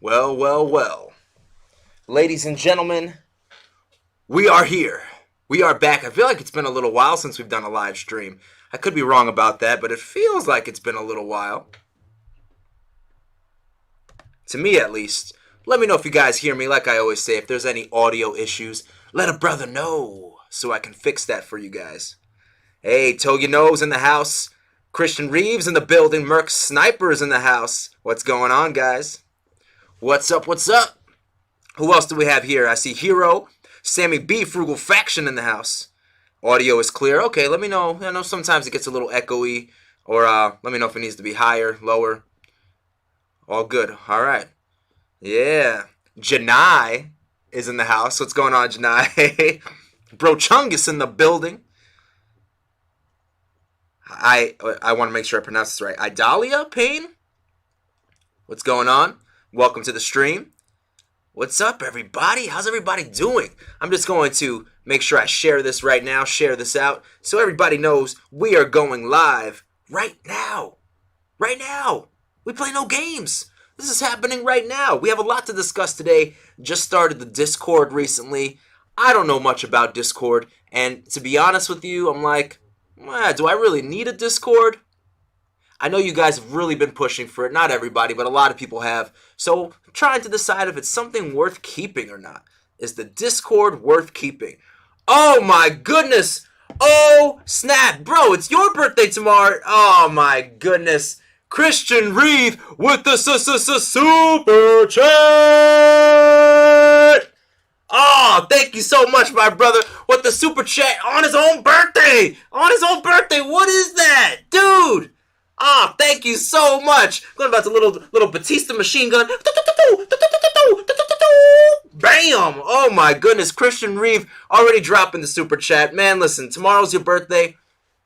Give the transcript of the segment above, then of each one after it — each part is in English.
Well, well, well. Ladies and gentlemen, we are here. We are back. I feel like it's been a little while since we've done a live stream. I could be wrong about that, but it feels like it's been a little while. To me, at least. Let me know if you guys hear me. Like I always say, if there's any audio issues, let a brother know so I can fix that for you guys. Hey, Toga Nose in the house. Christian Reeves in the building. Merc Snipers in the house. What's going on, guys? What's up? What's up? Who else do we have here? I see Hero, Sammy B, Frugal Faction in the house. Audio is clear. Okay, let me know. I know sometimes it gets a little echoey, or let me know if it needs to be higher, lower. All good. All right. Yeah. Janai is in the house. What's going on, Janai? Bro Chungus in the building. I want to make sure I pronounce this right. Idalia Payne? What's going on? Welcome to the stream. What's up, everybody? How's everybody doing? I'm just going to make sure I share this right now, share this out, so everybody knows we are going live right now. Right now. We play no games. This is happening right now. We have a lot to discuss today. Just started the Discord recently. I don't know much about Discord, and to be honest with you, I'm like, do I really need a Discord? I know you guys have really been pushing for it. Not everybody, but a lot of people have. So I'm trying to decide if it's something worth keeping or not. Is the Discord worth keeping? Oh my goodness! Oh snap! Bro, it's your birthday tomorrow! Oh my goodness! Christian Reeve with the super chat! Oh, thank you so much, my brother, with the super chat on his own birthday! On his own birthday! What is that? Dude! Ah, thank you so much. Going about the little Batista machine gun. Bam! Oh my goodness, Christian Reeve already dropping the super chat. Man, listen, tomorrow's your birthday.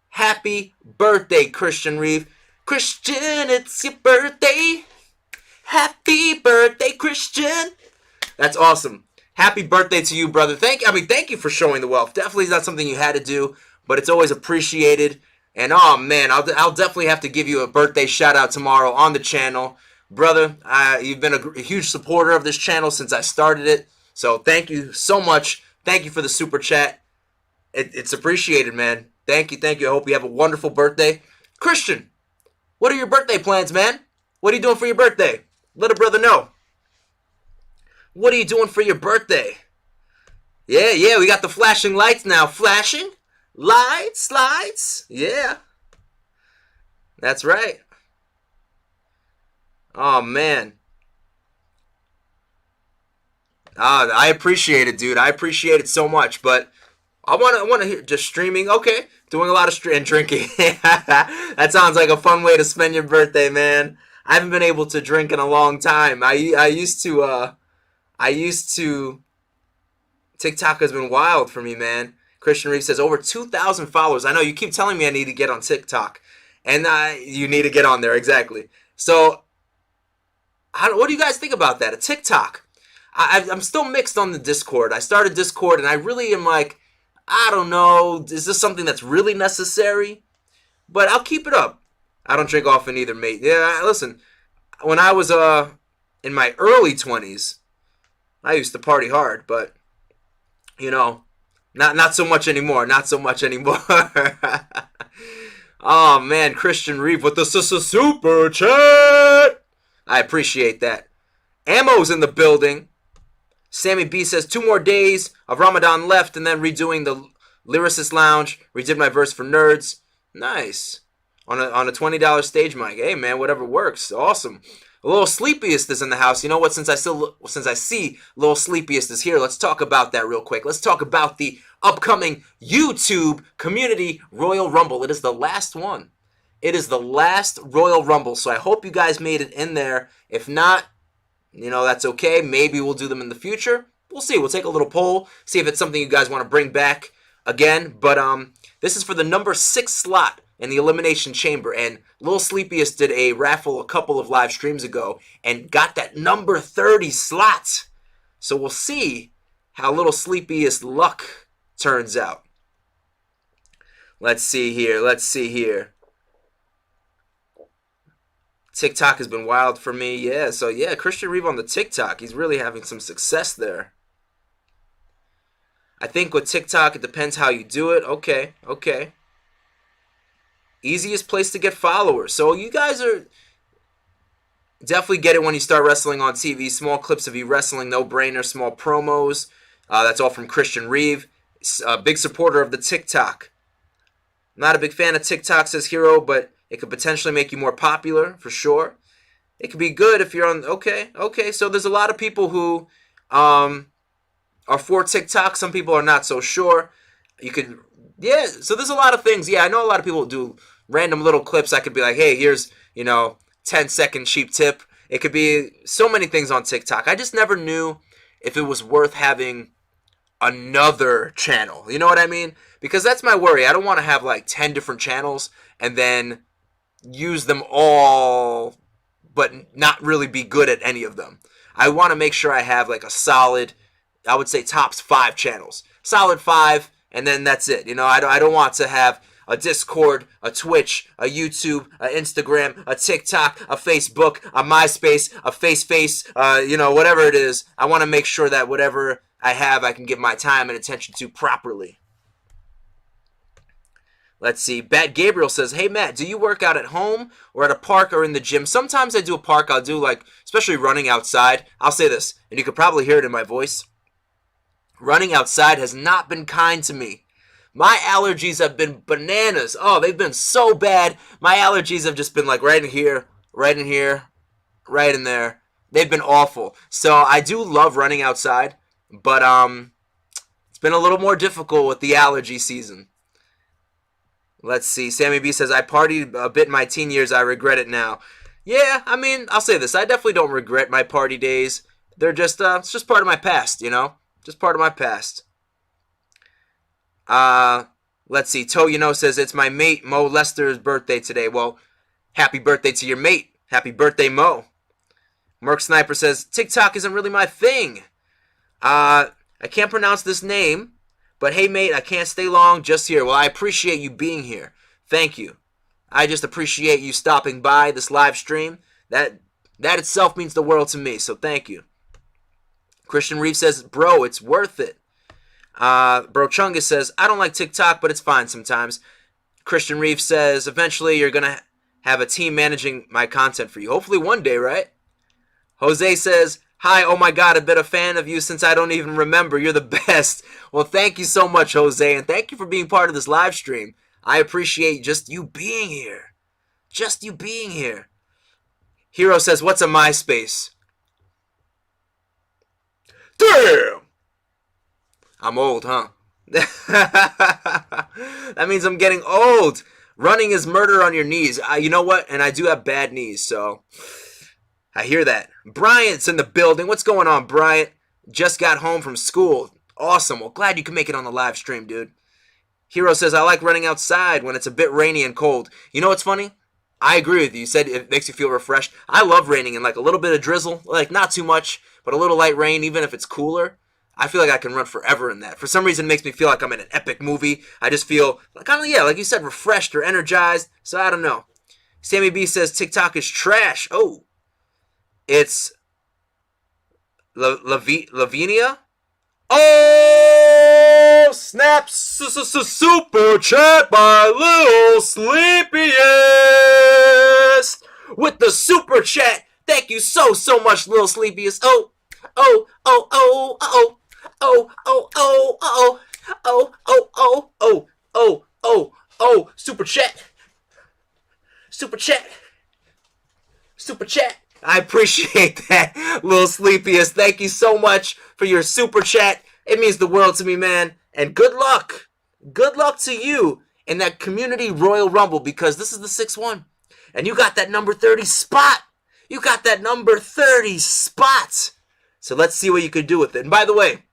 Happy birthday, Christian Reeve. Christian, it's your birthday. Happy birthday, Christian. That's awesome. Happy birthday to you, brother. Thank you for showing the wealth. Definitely not something you had to do, but it's always appreciated. And oh man, I'll definitely have to give you a birthday shout out tomorrow on the channel. Brother, you've been a huge supporter of this channel since I started it. So thank you so much. Thank you for the super chat. It's appreciated, man. Thank you. I hope you have a wonderful birthday. Christian, what are your birthday plans, man? What are you doing for your birthday? Let a brother know. What are you doing for your birthday? Yeah, we got the flashing lights now. Flashing? Lights. Yeah. That's right. Oh, man. I appreciate it, dude. I appreciate it so much, but I want to hear just streaming. Okay. Doing a lot of and drinking. That sounds like a fun way to spend your birthday, man. I haven't been able to drink in a long time. I used to TikTok has been wild for me, man. Christian Reeve says, over 2,000 followers. I know you keep telling me I need to get on TikTok. And you need to get on there, exactly. So, what do you guys think about that? A TikTok. I'm still mixed on the Discord. I started Discord, and I really am like, I don't know. Is this something that's really necessary? But I'll keep it up. I don't drink often either, mate. Yeah, listen. When I was in my early 20s, I used to party hard, but, you know, not so much anymore. Not so much anymore. Oh, man. Christian Reeve with the super chat. I appreciate that. Ammo's in the building. Sammy B says, 2 more days of Ramadan left and then redoing the Lyricist Lounge. Redid my verse for nerds. Nice. On a $20 stage mic. Hey, man, whatever works. Awesome. A little Sleepiest is in the house. You know what? Since I see Little Sleepiest is here, let's talk about that real quick. Let's talk about the upcoming YouTube Community Royal Rumble. It is the last one. It is the last Royal Rumble, so I hope you guys made it in there. If not, you know, that's okay. Maybe we'll do them in the future. We'll see. We'll take a little poll, see if it's something you guys want to bring back again. But this is for the number 6 slot in the Elimination Chamber, and Lil Sleepiest did a raffle a couple of live streams ago and got that number 30 slot. So we'll see how Lil Sleepiest luck turns out. Let's see here. TikTok has been wild for me. Yeah, so yeah, Christian Reeve on the TikTok. He's really having some success there. I think with TikTok, it depends how you do it. Okay. Easiest place to get followers. So you guys are definitely get it when you start wrestling on TV. Small clips of you wrestling, no brainer. Small promos. That's all from Christian Reeve. A big supporter of the TikTok. Not a big fan of TikTok, says Hero, but it could potentially make you more popular for sure. It could be good if you're on. Okay. So there's a lot of people who are for TikTok. Some people are not so sure. You could, yeah. So there's a lot of things. Yeah, I know a lot of people do random little clips. I could be like, hey, here's 10-second cheap tip. It could be so many things on TikTok. I just never knew if it was worth having another channel. You know what I mean? Because that's my worry. I don't want to have like 10 different channels and then use them all but not really be good at any of them. I want to make sure I have like a solid, I would say tops 5 channels. Solid 5, and then that's it. I don't want to have a Discord, a Twitch, a YouTube, a Instagram, a TikTok, a Facebook, a MySpace, a Face, whatever it is. I want to make sure that whatever I have, I can give my time and attention to properly. Let's see. Bat Gabriel says, hey, Matt, do you work out at home or at a park or in the gym? Sometimes I do a park. I'll do especially running outside. I'll say this, and you could probably hear it in my voice. Running outside has not been kind to me. My allergies have been bananas. Oh, they've been so bad. My allergies have just been right in here, right in here, right in there. They've been awful. So I do love running outside, but it's been a little more difficult with the allergy season. Let's see. Sammy B says, I partied a bit in my teen years. I regret it now. Yeah, I mean, I'll say this. I definitely don't regret my party days. They're just, it's just part of my past, Just part of my past. Let's see. To says, it's my mate Mo Lester's birthday today. Well, happy birthday to your mate. Happy birthday, Mo. Merc Sniper says, TikTok isn't really my thing. I can't pronounce this name. But hey, mate, I can't stay long, just here. Well, I appreciate you being here. Thank you. I just appreciate you stopping by this live stream. That itself means the world to me, so thank you. Christian Reeve says, bro, it's worth it. Bro Chungus says, I don't like TikTok, but it's fine sometimes. Christian Reeve says, eventually you're going to have a team managing my content for you. Hopefully one day, right? Jose says, hi, oh my God, I've been a fan of you since I don't even remember. You're the best. Well, thank you so much, Jose, and thank you for being part of this live stream. I appreciate just you being here. Just you being here. Hero says, what's a MySpace? Damn! I'm old, huh? That means I'm getting old. Running is murder on your knees. You know what? And I do have bad knees, so I hear that. Bryant's in the building. What's going on, Bryant? Just got home from school. Awesome. Well, glad you can make it on the live stream, dude. Hero says, I like running outside when it's a bit rainy and cold. You know what's funny? I agree with you. You said it makes you feel refreshed. I love raining and a little bit of drizzle. Not too much, but a little light rain, even if it's cooler. I feel like I can run forever in that. For some reason, it makes me feel like I'm in an epic movie. I just feel, like you said, refreshed or energized. So I don't know. Sammy B says, TikTok is trash. Oh. It's Lavinia. Oh, snap! Super chat by Little Sleepiest with the super chat. Thank you so much, Little Sleepiest. Oh, super chat. I appreciate that, Little Sleepiest. Thank you so much for your super chat. It means the world to me, man. And good luck. Good luck to you in that Community Royal Rumble, because this is the 6-1. And you got that number 30 spot. So let's see what you could do with it. And by the way,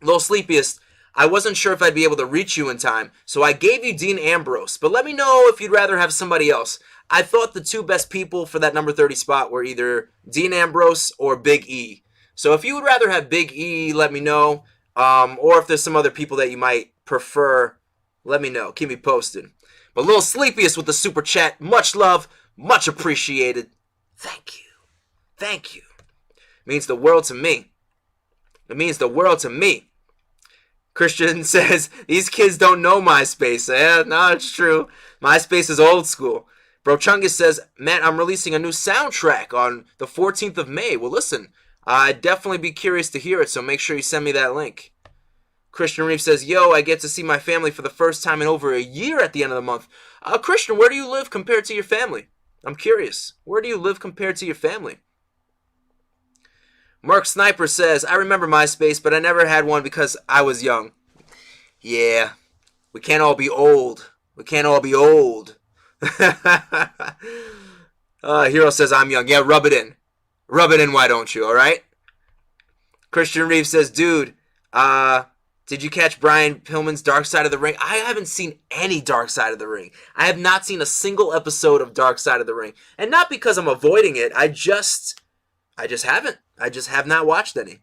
Little Sleepiest, I wasn't sure if I'd be able to reach you in time, so I gave you Dean Ambrose. But let me know if you'd rather have somebody else. I thought the 2 best people for that number 30 spot were either Dean Ambrose or Big E. So if you would rather have Big E, let me know. Or if there's some other people that you might prefer, let me know. Keep me posted. But Little Sleepiest with the super chat. Much love. Much appreciated. Thank you. Thank you. It means the world to me. It means the world to me. Christian says, these kids don't know MySpace. Yeah, no, it's true. MySpace is old school. Bro Chungus says, Matt, I'm releasing a new soundtrack on the 14th of May. Well, listen, I'd definitely be curious to hear it, so make sure you send me that link. Christian Reeve says, yo, I get to see my family for the first time in over a year at the end of the month. Christian, where do you live compared to your family? I'm curious. Where do you live compared to your family? Mark Sniper says, I remember MySpace, but I never had one because I was young. Yeah, we can't all be old. We can't all be old. Hero says, I'm young. Yeah, rub it in. Rub it in, why don't you, all right? Christian Reeves says, dude, did you catch Brian Pillman's Dark Side of the Ring? I haven't seen any Dark Side of the Ring. I have not seen a single episode of Dark Side of the Ring. And not because I'm avoiding it. I just haven't. I just have not watched any.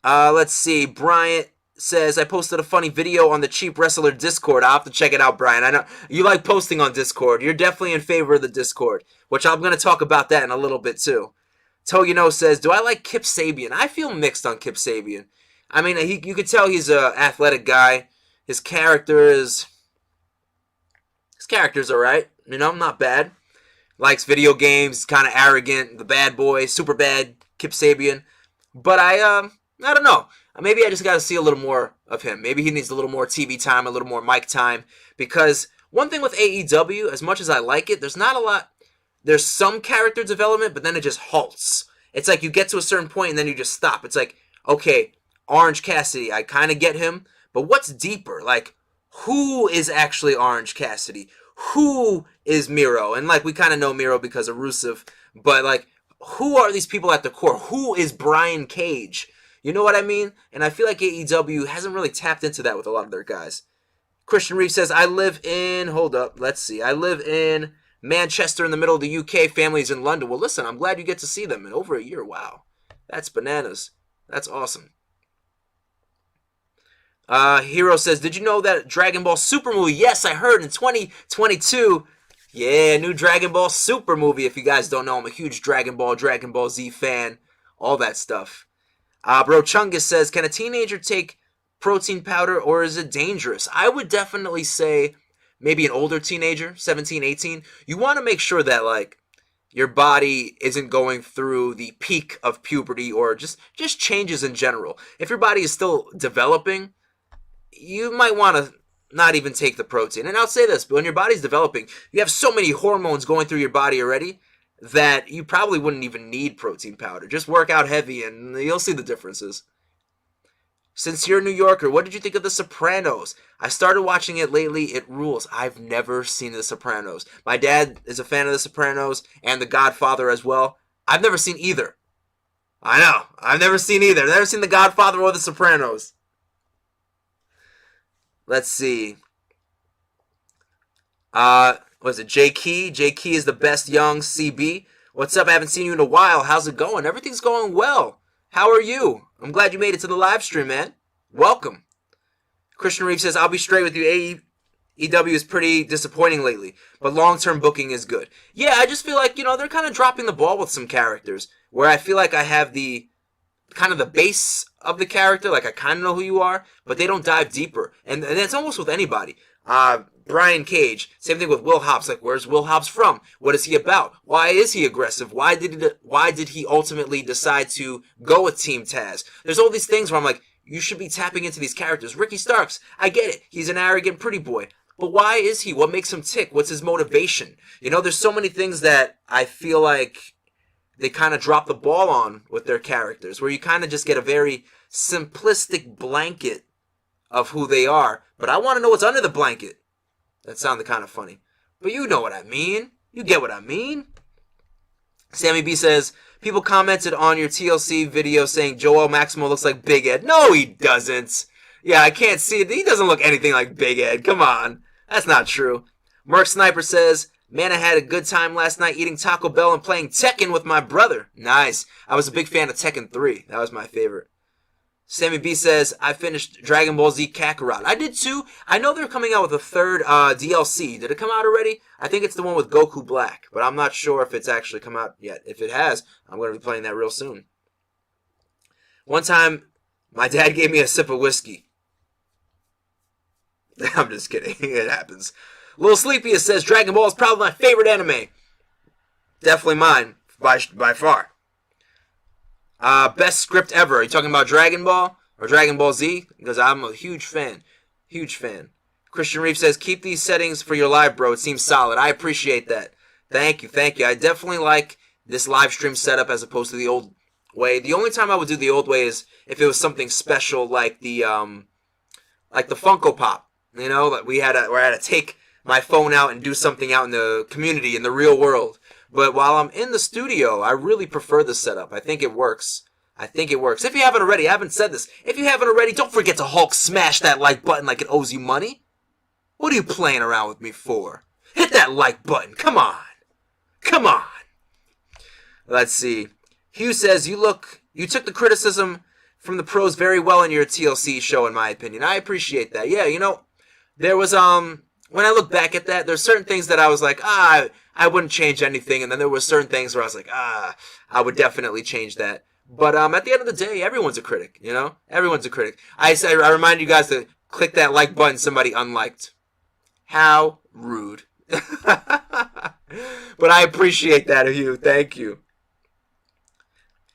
Let's see. Bryant says, I posted a funny video on the Cheap Wrestler Discord. I'll have to check it out, Brian. I know you like posting on Discord. You're definitely in favor of the Discord, which I'm going to talk about that in a little bit, too. Togino says, do I like Kip Sabian? I feel mixed on Kip Sabian. I mean, you could tell he's an athletic guy. His character's alright. You know, not bad. Likes video games, kind of arrogant, the bad boy, super bad, Kip Sabian. But I don't know. Maybe I just got to see a little more of him. Maybe he needs a little more TV time, a little more mic time. Because one thing with AEW, as much as I like it, there's not a lot. There's some character development, but then it just halts. It's like you get to a certain point and then you just stop. It's like, okay, Orange Cassidy, I kind of get him. But what's deeper? Like, who is actually Orange Cassidy? Who is Miro? And like, we kind of know Miro because of Rusev. But like, who are these people at the core? Who is Brian Cage? You know what I mean? And I feel like AEW hasn't really tapped into that with a lot of their guys. Christian Reeve says, I live in Manchester in the middle of the UK. Family's in London. Well, listen, I'm glad you get to see them in over a year. Wow. That's bananas. That's awesome. Hero says, did you know that Dragon Ball Super movie? Yes, I heard in 2022. Yeah, new Dragon Ball Super movie. If you guys don't know, I'm a huge Dragon Ball Z fan. All that stuff. Bro Chungus says, can a teenager take protein powder or is it dangerous? I would definitely say maybe an older teenager, 17, 18. You want to make sure that like your body isn't going through the peak of puberty or just changes in general. If your body is still developing, you might want to not even take the protein. And I'll say this, but when your body's developing, you have so many hormones going through your body already that you probably wouldn't even need protein powder. Just work out heavy and you'll see the differences. Since you're a New Yorker, what did you think of The Sopranos? I started watching it lately. It rules. I've never seen The Sopranos. My dad is a fan of The Sopranos and The Godfather as well. I've never seen either. I know. I've never seen either. I've never seen The Godfather or The Sopranos. Let's see. Was it J Key? J Key is the best young CB. What's up? I haven't seen you in a while. How's it going? Everything's going well. How are you? I'm glad you made it to the live stream, man. Welcome. Christian Reeve says, I'll be straight with you. AEW is pretty disappointing lately, but long-term booking is good. Yeah, I just feel like, they're kind of dropping the ball with some characters where I feel like I have the kind of the base of the character, like I kind of know who you are, but they don't dive deeper. And it's almost with anybody. Brian Cage, same thing with Will Hobbs. Like, where's Will Hobbs from? What is he about? Why is he aggressive? Why did he ultimately decide to go with Team Taz? There's all these things where I'm like, you should be tapping into these characters. Ricky Starks, I get it. He's an arrogant pretty boy. But why is he? What makes him tick? What's his motivation? There's so many things that I feel like they kind of drop the ball on with their characters, where you kind of just get a very simplistic blanket of who they are. But I want to know what's under the blanket. That sounded kind of funny. But you know what I mean. You get what I mean. Sammy B says, people commented on your TLC video saying Joel Maximo looks like Big Ed. No, he doesn't. Yeah, I can't see it. He doesn't look anything like Big Ed. Come on. That's not true. Merc Sniper says, man, I had a good time last night eating Taco Bell and playing Tekken with my brother. Nice. I was a big fan of Tekken 3. That was my favorite. Sammy B says, I finished Dragon Ball Z Kakarot. I did too. I know they're coming out with a third DLC. Did it come out already? I think it's the one with Goku Black, but I'm not sure if it's actually come out yet. If it has, I'm going to be playing that real soon. One time, my dad gave me a sip of whiskey. I'm just kidding. It happens. Little Sleepiest says, Dragon Ball is probably my favorite anime. Definitely mine, by far. Best script ever. Are you talking about Dragon Ball or Dragon Ball Z? Because I'm a huge fan. Huge fan. Christian Reeve says, keep these settings for your live, bro. It seems solid. I appreciate that. Thank you. I definitely like this live stream setup as opposed to the old way. The only time I would do the old way is if it was something special like the Funko Pop. You know, like where I had to take my phone out and do something out in the community, in the real world. But while I'm in the studio, I really prefer this setup. I think it works. If you haven't already, I haven't said this. If you haven't already, don't forget to Hulk smash that like button like it owes you money. What are you playing around with me for? Hit that like button. Come on. Let's see. Hugh says, you took the criticism from the pros very well in your TLC show, in my opinion. I appreciate that. Yeah, you know, there was, when I look back at that, there's certain things that I was like, I wouldn't change anything. And then there were certain things where I was like, I would definitely change that. But at the end of the day, everyone's a critic, you know? Everyone's a critic. I remind you guys to click that like button somebody unliked. How rude. But I appreciate that of you. Thank you.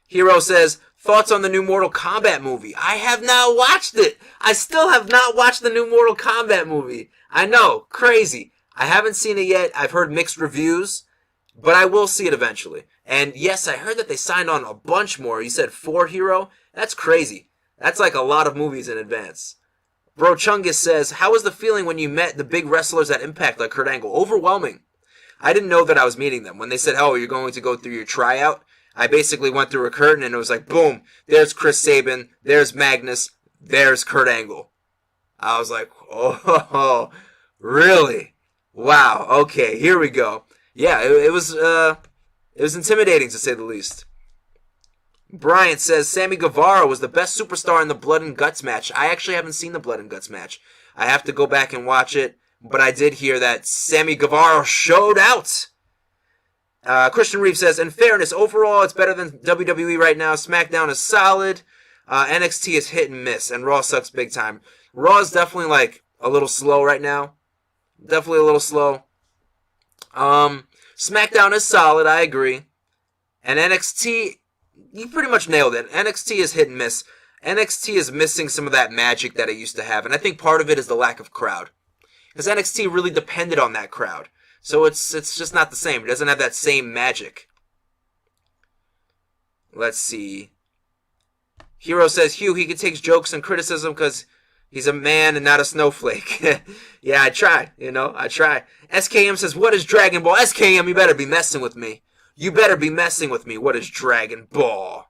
Hero says, thoughts on the new Mortal Kombat movie? I have not watched it. I still have not watched the new Mortal Kombat movie. I know, crazy. I haven't seen it yet. I've heard mixed reviews, but I will see it eventually. And yes, I heard that they signed on a bunch more. You said 4, Hero? That's crazy. That's like a lot of movies in advance. Bro Chungus says, how was the feeling when you met the big wrestlers at Impact like Kurt Angle? Overwhelming. I didn't know that I was meeting them. When they said, oh, you're going to go through your tryout, I basically went through a curtain and it was like, boom, there's Chris Sabin, there's Magnus, there's Kurt Angle. I was like, oh, really? Wow, okay, here we go. Yeah, it was intimidating to say the least. Bryant says, Sammy Guevara was the best superstar in the Blood and Guts match. I actually haven't seen the Blood and Guts match. I have to go back and watch it, but I did hear that Sammy Guevara showed out. Christian Reeve says, in fairness, overall, it's better than WWE right now. SmackDown is solid. NXT is hit and miss, and Raw sucks big time. Raw is definitely, like, a little slow right now. Definitely a little slow. SmackDown is solid, I agree. And NXT, you pretty much nailed it. NXT is hit and miss. NXT is missing some of that magic that it used to have, and I think part of it is the lack of crowd. Because NXT really depended on that crowd. So it's just not the same. It doesn't have that same magic. Let's see. Hero says, Hugh, he can take jokes and criticism because he's a man and not a snowflake. Yeah, I try. I try. SKM says, what is Dragon Ball? SKM, you better be messing with me. What is Dragon Ball?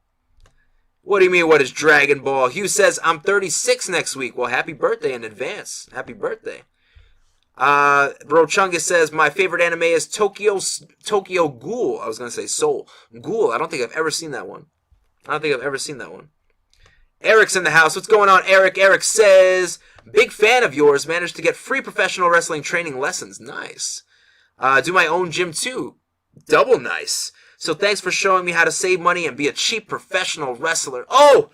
What do you mean, what is Dragon Ball? Hugh says, I'm 36 next week. Well, happy birthday in advance. Happy birthday. Bro Chungus says, my favorite anime is Tokyo Ghoul. I was going to say Soul. Ghoul. I don't think I've ever seen that one. Eric's in the house. What's going on, Eric? Eric says, big fan of yours. Managed to get free professional wrestling training lessons. Nice. Do my own gym too. Double nice. So thanks for showing me how to save money and be a cheap professional wrestler. Oh,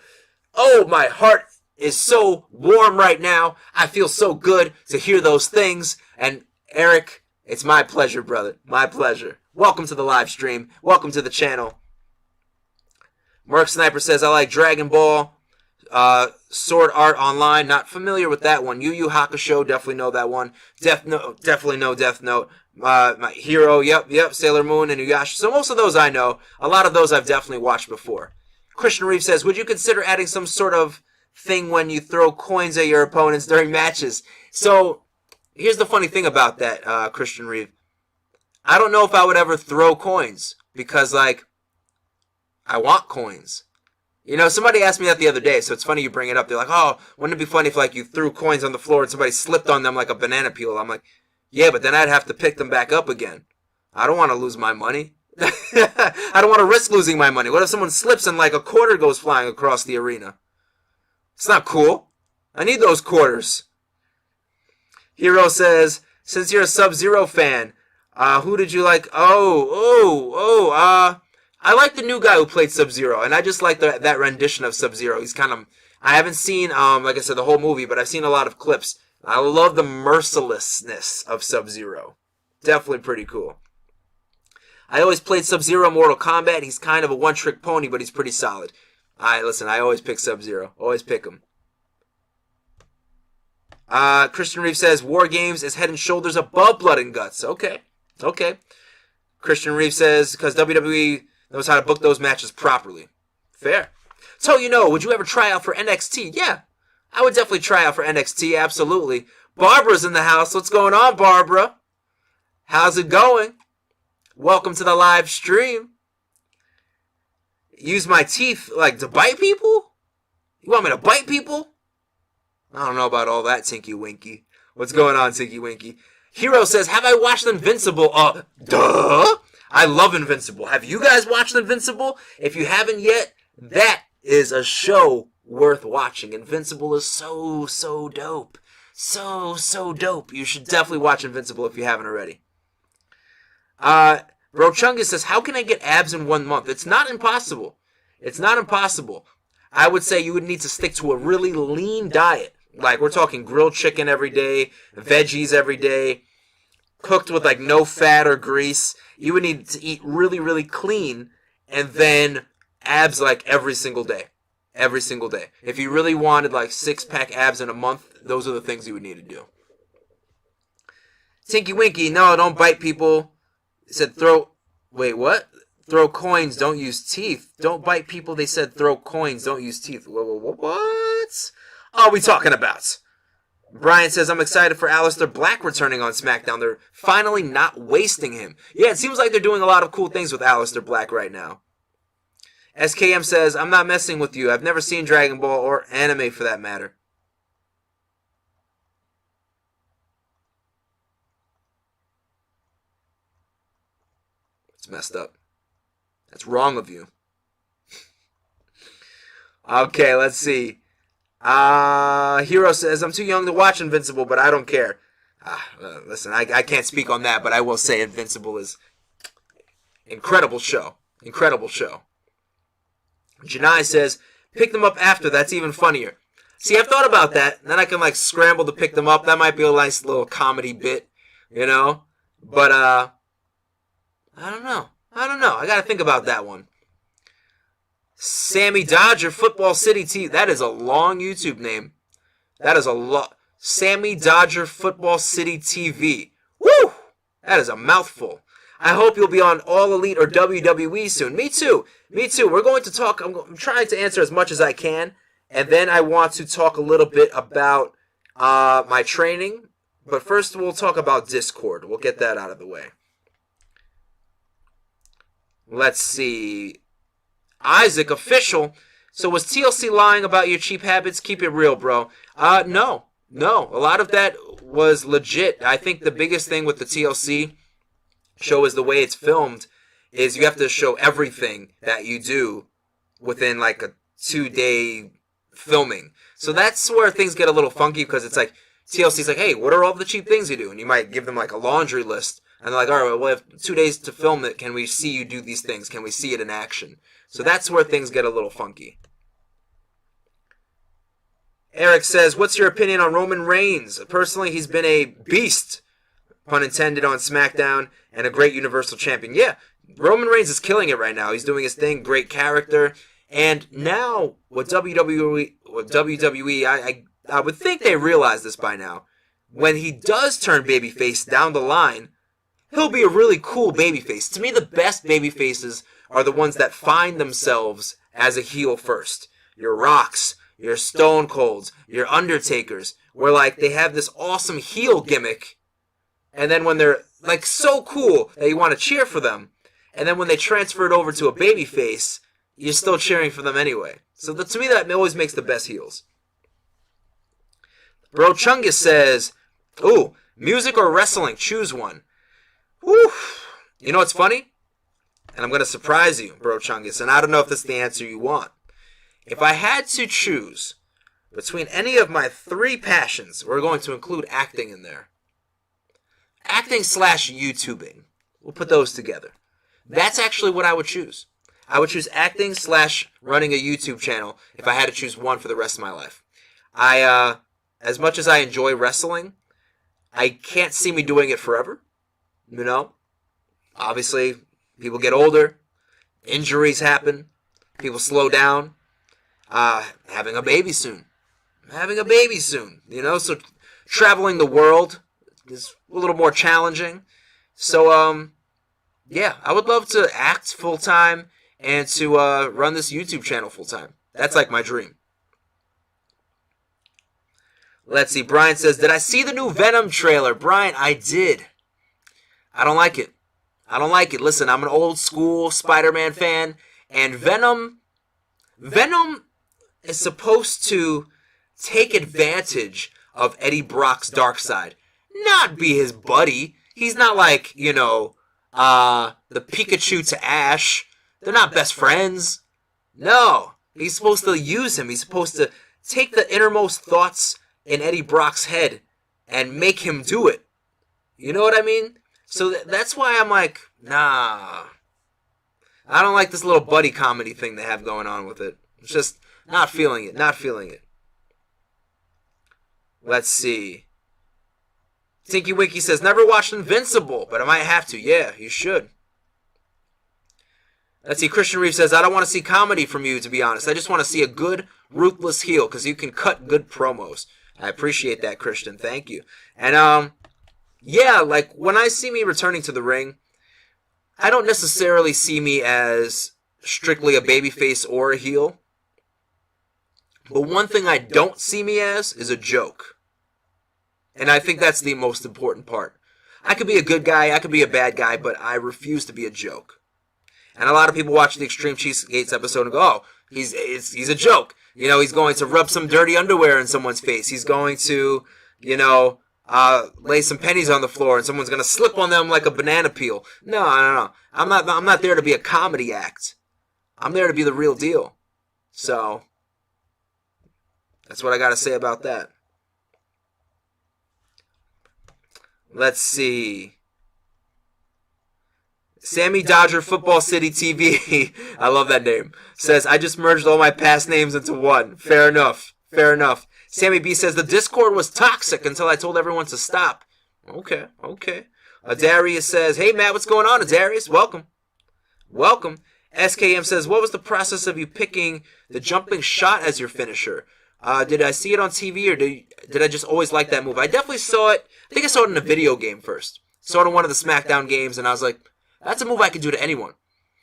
my heart is so warm right now. I feel so good to hear those things. And Eric, it's my pleasure, brother. My pleasure. Welcome to the live stream. Welcome to the channel. Merc Sniper says, I like Dragon Ball. Sword Art Online. Not familiar with that one. Yu Yu Hakusho. Definitely know that one. Death Note. Definitely know Death Note. My Hero. Yep. Sailor Moon and Inuyasha. So most of those I know. A lot of those I've definitely watched before. Christian Reeve says, would you consider adding some sort of thing when you throw coins at your opponents during matches? So here's the funny thing about that, Christian Reeve. I don't know if I would ever throw coins because, like, I want coins. Somebody asked me that the other day, so it's funny you bring it up. They're like, oh, wouldn't it be funny if, like, you threw coins on the floor and somebody slipped on them like a banana peel? I'm like, yeah, but then I'd have to pick them back up again. I don't want to lose my money. I don't want to risk losing my money. What if someone slips and, like, a quarter goes flying across the arena? It's not cool. I need those quarters. Hero says, since you're a Sub-Zero fan, who did you like? I like the new guy who played Sub-Zero, and I just like that rendition of Sub-Zero. He's kind of, I haven't seen, like I said, the whole movie, but I've seen a lot of clips. I love the mercilessness of Sub-Zero. Definitely pretty cool. I always played Sub-Zero in Mortal Kombat. He's kind of a one-trick pony, but he's pretty solid. Listen, I always pick Sub-Zero. Always pick him. Christian Reeve says, War Games is head and shoulders above Blood and Guts. Okay. Christian Reeve says, because WWE knows how to book those matches properly. Fair. So, would you ever try out for NXT? Yeah, I would definitely try out for NXT, absolutely. Barbara's in the house. What's going on, Barbara? How's it going? Welcome to the live stream. Use my teeth, to bite people? You want me to bite people? I don't know about all that, Tinky Winky. What's going on, Tinky Winky? Hero says, have I watched Invincible? Duh! I love Invincible. Have you guys watched Invincible? If you haven't yet, that is a show worth watching. Invincible is so dope. So dope. You should definitely watch Invincible if you haven't already. Bro Chungus says, how can I get abs in 1 month? It's not impossible. I would say you would need to stick to a really lean diet. We're talking grilled chicken every day, veggies every day, cooked with no fat or grease. You would need to eat really, really clean, and then abs every single day. Every single day. If you really wanted 6-pack abs in a month, those are the things you would need to do. Tinky Winky, no, don't bite people. It said wait, what? Throw coins, don't use teeth. Don't bite people, they said throw coins, don't use teeth. What are we talking about? Brian says, I'm excited for Aleister Black returning on SmackDown. They're finally not wasting him. Yeah, it seems like they're doing a lot of cool things with Aleister Black right now. SKM says, I'm not messing with you. I've never seen Dragon Ball or anime for that matter. It's messed up. That's wrong of you. Okay, let's see. Hero says, I'm too young to watch Invincible, but I don't care. Listen, I can't speak on that, but I will say Invincible is incredible show. Incredible show. Janai says, pick them up after. That's even funnier. See, I've thought about that. Then I can scramble to pick them up. That might be a nice little comedy bit, But, I don't know. I gotta think about that one. Sammy Dodger Football City TV. That is a long YouTube name. That is a lot. Sammy Dodger Football City TV. Woo! That is a mouthful. I hope you'll be on All Elite or WWE soon. Me too. We're going to talk. I'm trying to answer as much as I can. And then I want to talk a little bit about my training. But first we'll talk about Discord. We'll get that out of the way. Let's see. Isaac, official. So was TLC lying about your cheap habits? Keep it real, bro. No. A lot of that was legit. I think the biggest thing with the TLC show is the way it's filmed is you have to show everything that you do within a 2-day filming. So that's where things get a little funky because it's TLC's hey, what are all the cheap things you do? And you might give them a laundry list. And they're all right, well, we have 2 days to film it. Can we see you do these things? Can we see it in action? So that's where things get a little funky. Eric says, what's your opinion on Roman Reigns? Personally, he's been a beast, pun intended, on SmackDown and a great Universal Champion. Yeah, Roman Reigns is killing it right now. He's doing his thing, great character. And now, with WWE, I would think they realize this by now. When he does turn babyface down the line, he'll be a really cool babyface. To me, the best babyfaces are the ones that find themselves as a heel first. Your Rocks, your Stone Colds, your Undertakers, where they have this awesome heel gimmick, and then when they're so cool that you want to cheer for them, and then when they transfer it over to a babyface, you're still cheering for them anyway. So to me, that always makes the best heels. Bro Chungus says, ooh, music or wrestling? Choose one. Whew. You know what's funny? And I'm going to surprise you, Bro Chungus, and I don't know if this is the answer you want. If I had to choose between any of my three passions, we're going to include acting in there. Acting / YouTubing. We'll put those together. That's actually what I would choose. I would choose acting / running a YouTube channel if I had to choose one for the rest of my life. As much as I enjoy wrestling, I can't see me doing it forever. You know? Obviously, people get older. Injuries happen. People slow down. Having a baby soon. You know? So traveling the world is a little more challenging. So, yeah, I would love to act full-time and to run this YouTube channel full-time. That's like my dream. Let's see. Brian says, did I see the new Venom trailer? Brian, I did. I don't like it. Listen, I'm an old school Spider-Man fan, and Venom is supposed to take advantage of Eddie Brock's dark side, not be his buddy. He's not like, you know, the Pikachu to Ash. They're not best friends. No, he's supposed to use him. He's supposed to take the innermost thoughts in Eddie Brock's head and make him do it. You know what I mean? So that's why I'm like, nah. I don't like this little buddy comedy thing they have going on with it. It's just not feeling it. Let's see. Tinky Winky says, never watched Invincible, but I might have to. Yeah, you should. Let's see. Christian Reeve says, I don't want to see comedy from you, to be honest. I just want to see a good, ruthless heel, because you can cut good promos. I appreciate that, Christian. Thank you. And, yeah, like, when I see me returning to the ring, I don't necessarily see me as strictly a babyface or a heel. But one thing I don't see me as is a joke. And I think that's the most important part. I could be a good guy, I could be a bad guy, but I refuse to be a joke. And a lot of people watch the Extreme Cheesecakes episode and go, oh, he's a joke. You know, he's going to rub some dirty underwear in someone's face. He's going to, you know, lay some pennies on the floor and someone's going to slip on them like a banana peel. No. I'm not there to be a comedy act. I'm there to be the real deal. So, that's what I got to say about that. Let's see. Sammy Dodger Football City TV, I love that name, says, I just merged all my past names into one. Fair enough. Sammy B says, the Discord was toxic until I told everyone to stop. Okay. Darius says, hey Matt, what's going on? Darius, welcome. SKM says, what was the process of you picking the jumping shot as your finisher? Did I see it on TV or did I just always like that move? I definitely saw it. I think I saw it in a video game first. Saw it in one of the SmackDown games and I was like, that's a move I can do to anyone.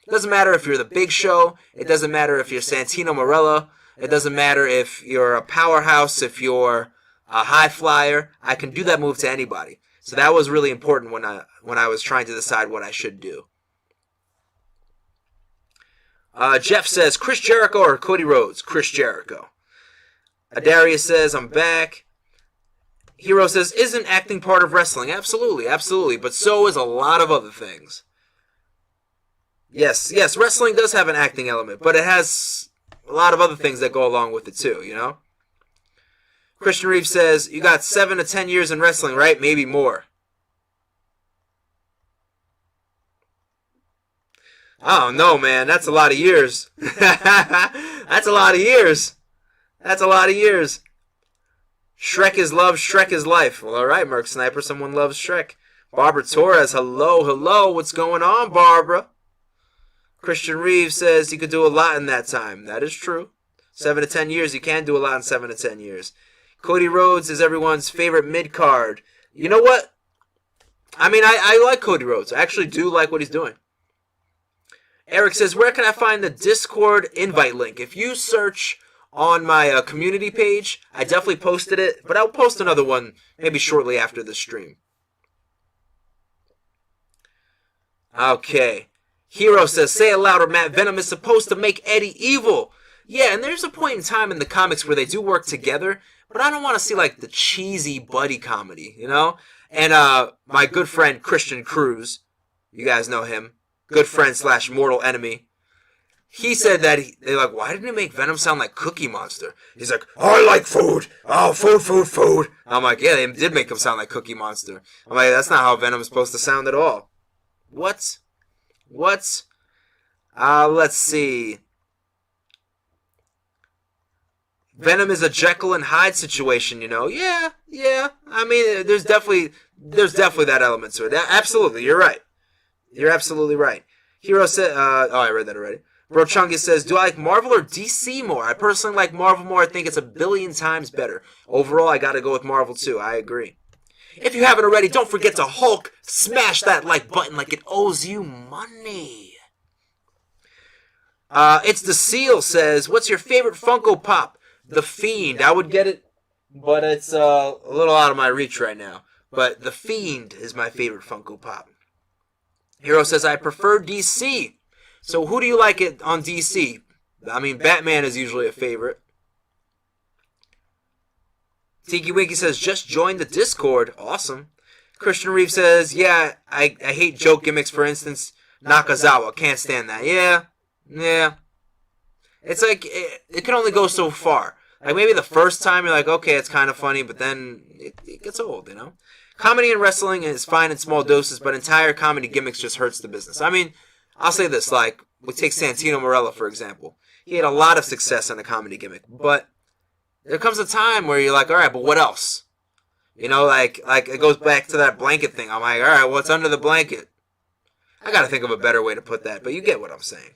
It doesn't matter if you're the Big Show. It doesn't matter if you're Santino Marella. It doesn't matter if you're a powerhouse, if you're a high flyer. I can do that move to anybody. So that was really important when I was trying to decide what I should do. Jeff says, Chris Jericho or Cody Rhodes? Chris Jericho. Darius says, I'm back. Hero says, isn't acting part of wrestling? Absolutely. But so is a lot of other things. Yes, wrestling does have an acting element, but it has a lot of other things that go along with it too, you know? Christian Reeves says, you got 7 to 10 years in wrestling, right? Maybe more. I don't know, man. That's a lot of years. That's a lot of years. Shrek is love, Shrek is life. Well, alright, Merc Sniper. Someone loves Shrek. Barbara Torres, hello. What's going on, Barbara? Christian Reeves says he could do a lot in that time. That is true. 7 to 10 years, you can do a lot in 7 to 10 years. Cody Rhodes is everyone's favorite mid-card. You know what? I mean, I like Cody Rhodes. I actually do like what he's doing. Eric says, where can I find the Discord invite link? If you search on my community page, I definitely posted it, but I'll post another one maybe shortly after the stream. Okay. Hero says, say it louder, Matt. Venom is supposed to make Eddie evil. Yeah, and there's a point in time in the comics where they do work together, but I don't want to see like the cheesy buddy comedy, you know? And my good friend Christian Cruz, you guys know him, good friend / mortal enemy. He said that they're like, why didn't he make Venom sound like Cookie Monster? He's like, I like food. Oh, food. I'm like, yeah, they did make him sound like Cookie Monster. I'm like, that's not how Venom's supposed to sound at all. What? Let's see. Venom is a Jekyll and Hyde situation, you know. Yeah. I mean, there's definitely that element to it. Absolutely, you're right. You're absolutely right. Hero said, I read that already. Brochungus says, do I like Marvel or DC more? I personally like Marvel more. I think it's 1,000,000,000 times better. Overall, I gotta go with Marvel too. I agree. If you haven't already, don't forget to Hulk smash that like button like it owes you money. It's the Seal says, what's your favorite Funko Pop? The Fiend. I would get it, but it's a little out of my reach right now. But The Fiend is my favorite Funko Pop. Hero says, I prefer DC. So who do you like it on DC? I mean, Batman is usually a favorite. Tiki Winky says, just join the Discord. Awesome. Christian Reeve says, yeah, I hate joke gimmicks, for instance. Nakazawa. Can't stand that. Yeah. It's like, it can only go so far. Like, maybe the first time you're like, okay, it's kind of funny, but then it gets old, you know? Comedy in wrestling is fine in small doses, but entire comedy gimmicks just hurts the business. I mean, I'll say this, like, we take Santino Marella, for example. He had a lot of success on a comedy gimmick, but there comes a time where you're like, all right, but what else? You know, like it goes back to that blanket thing. I'm like, all right, what's under the blanket? I got to think of a better way to put that, but you get what I'm saying.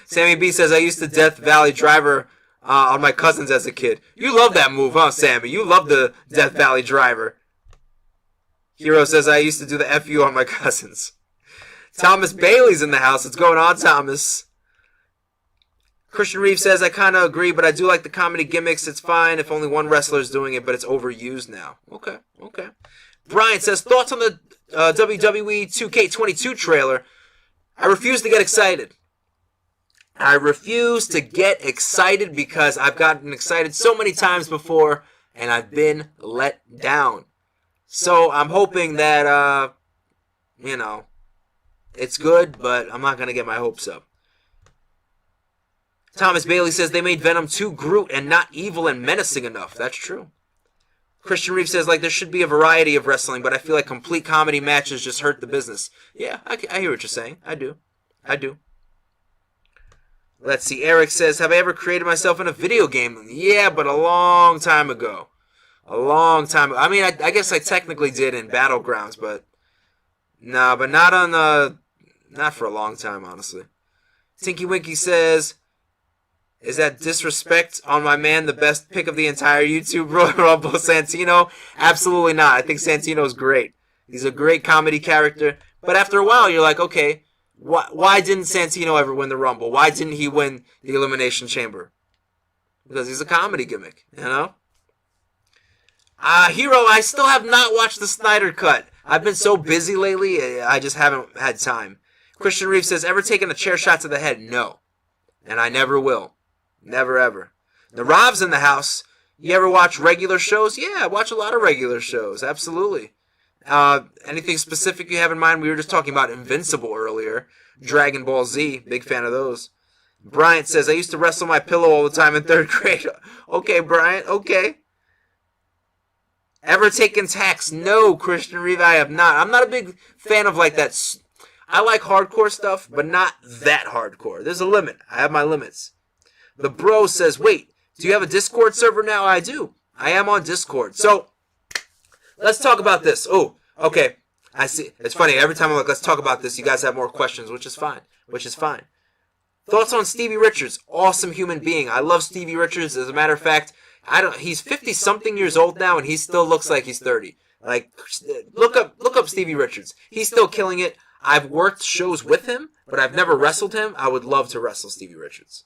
Sammy B says, I used to Death Valley Driver on my cousins as a kid. You love that move, huh, Sammy? You love the Death Valley Driver. Hero says, I used to do the FU on my cousins. Thomas Bailey's in the house. What's going on, Thomas? Christian Reeve says, I kind of agree, but I do like the comedy gimmicks. It's fine if only one wrestler's doing it, but it's overused now. Okay. Brian says, thoughts on the WWE 2K22 trailer? I refuse to get excited. Because I've gotten excited so many times before, and I've been let down. So I'm hoping that, it's good, but I'm not going to get my hopes up. Thomas Bailey says they made Venom too Groot and not evil and menacing enough. That's true. Christian Reeve says, there should be a variety of wrestling, but I feel like complete comedy matches just hurt the business. Yeah, I hear what you're saying. I do. Let's see. Eric says, have I ever created myself in a video game? Yeah, but a long time ago. I mean, I guess I technically did in Battlegrounds, but not for a long time, honestly. Tinky Winky says, is that disrespect on my man, the best pick of the entire YouTube Royal Rumble, Santino? Absolutely not. I think Santino's great. He's a great comedy character. But after a while, you're like, okay, why didn't Santino ever win the Rumble? Why didn't he win the Elimination Chamber? Because he's a comedy gimmick, you know? Hero, I still have not watched the Snyder Cut. I've been so busy lately, I just haven't had time. Christian Reeve says, ever taken a chair shot to the head? No. And I never will. Never ever. The Rov's in the house. You ever watch regular shows? Yeah, I watch a lot of regular shows. Absolutely. Anything specific you have in mind? We were just talking about Invincible earlier. Dragon Ball Z. Big fan of those. Bryant says, I used to wrestle my pillow all the time in 3rd grade. Okay, Bryant. Okay. Ever taken tax? No, Christian Reeve, I have not. I'm not a big fan of that. I like hardcore stuff, but not that hardcore. There's a limit. I have my limits. The Bro says, wait, do you have a Discord server now? I do. I am on Discord. So, let's talk about this. Oh, okay. I see. It's funny. Every time I'm like, let's talk about this, you guys have more questions, which is fine. Thoughts on Stevie Richards? Awesome human being. I love Stevie Richards. As a matter of fact, he's 50-something years old now, and he still looks like he's 30. Look up Stevie Richards. He's still killing it. I've worked shows with him, but I've never wrestled him. I would love to wrestle Stevie Richards.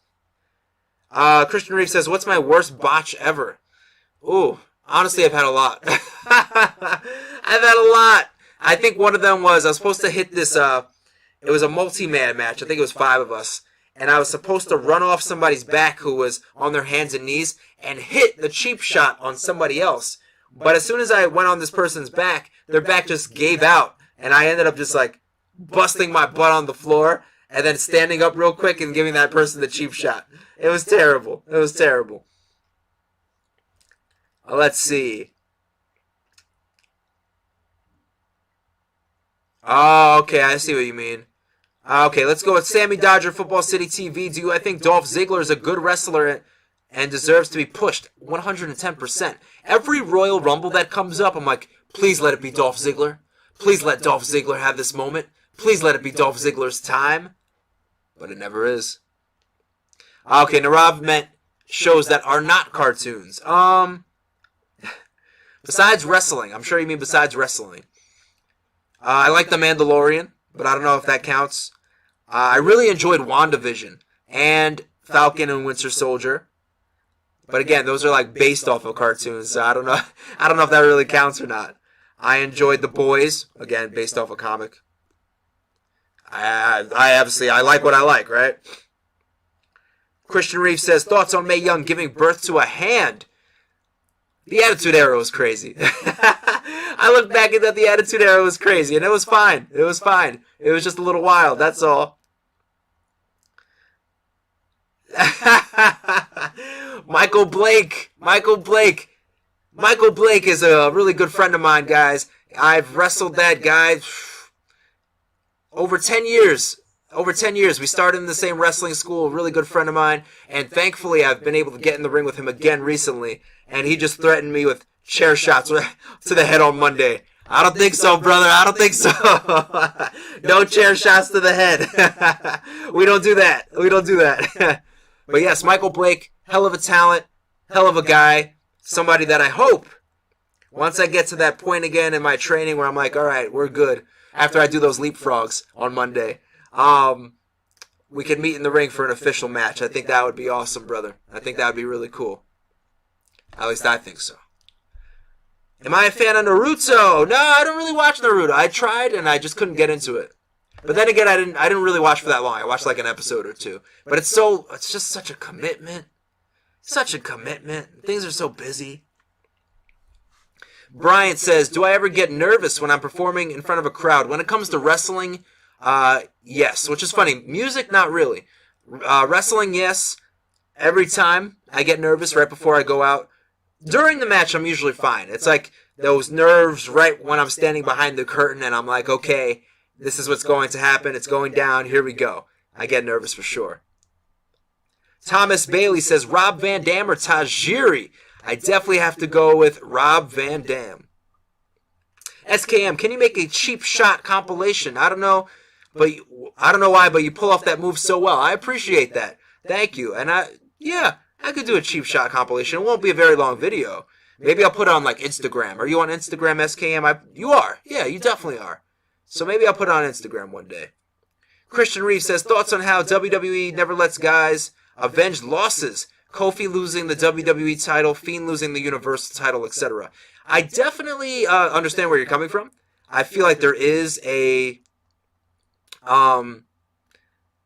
Christian Reeve says, what's my worst botch ever? Ooh, honestly, I've had a lot. I think one of them was, I was supposed to hit this, it was a multi-man match. I think it was 5 of us. And I was supposed to run off somebody's back who was on their hands and knees and hit the cheap shot on somebody else. But as soon as I went on this person's back, their back just gave out. And I ended up just busting my butt on the floor and then standing up real quick and giving that person the cheap shot. It was terrible. It was terrible. Let's see. Oh, okay, I see what you mean. Okay, let's go with Sammy Dodger, Football City TV. I think Dolph Ziggler is a good wrestler and deserves to be pushed 110%. Every Royal Rumble that comes up, I'm like, please let it be Dolph Ziggler. Please let Dolph Ziggler have this moment. Please let it be Dolph Ziggler's time. But it never is. Okay, Narav meant shows that are not cartoons. Besides wrestling. I'm sure you mean besides wrestling. I like The Mandalorian, but I don't know if that counts. I really enjoyed WandaVision and Falcon and Winter Soldier. But again, those are like based off of cartoons, so I don't know if that really counts or not. I enjoyed The Boys, again, based off a comic. I obviously, I like what I like, right? Christian Reeves says, thoughts on Mae Young giving birth to a hand? The Attitude Era was crazy. I look back at that, the Attitude Era was crazy, and it was fine. It was fine. It was just a little wild, that's all. Michael Blake is a really good friend of mine, guys. I've wrestled that guy over 10 years. Over 10 years. We started in the same wrestling school, a really good friend of mine, and thankfully I've been able to get in the ring with him again recently, and he just threatened me with chair shots to the head on Monday. I don't think so, brother. I don't think so. No chair shots to the head. We don't do that. We don't do that. But yes, Michael Blake, hell of a talent, hell of a guy, somebody that I hope, once I get to that point again in my training where I'm like, all right, we're good, after I do those leapfrogs on Monday, we can meet in the ring for an official match. I think that would be awesome, brother. I think that would be really cool. At least I think so. Am I a fan of Naruto? No, I don't really watch Naruto. I tried and I just couldn't get into it. But then again, I didn't really watch for that long. I watched like an episode or two. But it's just such a commitment. Such a commitment. Things are so busy. Bryant says, do I ever get nervous when I'm performing in front of a crowd? When it comes to wrestling, yes. Which is funny. Music, not really. Wrestling, yes. Every time I get nervous right before I go out. During the match, I'm usually fine. It's like those nerves right when I'm standing behind the curtain and I'm like, okay, this is what's going to happen. It's going down. Here we go. I get nervous for sure. Thomas Bailey says, Rob Van Dam or Tajiri? I definitely have to go with Rob Van Dam. SKM, can you make a cheap shot compilation? I don't know why, but you pull off that move so well. I appreciate that. Thank you. And I could do a cheap shot compilation. It won't be a very long video. Maybe I'll put it on like Instagram. Are you on Instagram, SKM? You are. Yeah, you definitely are. So maybe I'll put it on Instagram one day. Christian Reeves says, thoughts on how WWE never lets guys avenge losses? Kofi losing the WWE title, Fiend losing the Universal title, etc. I definitely understand where you're coming from. I feel like there is a...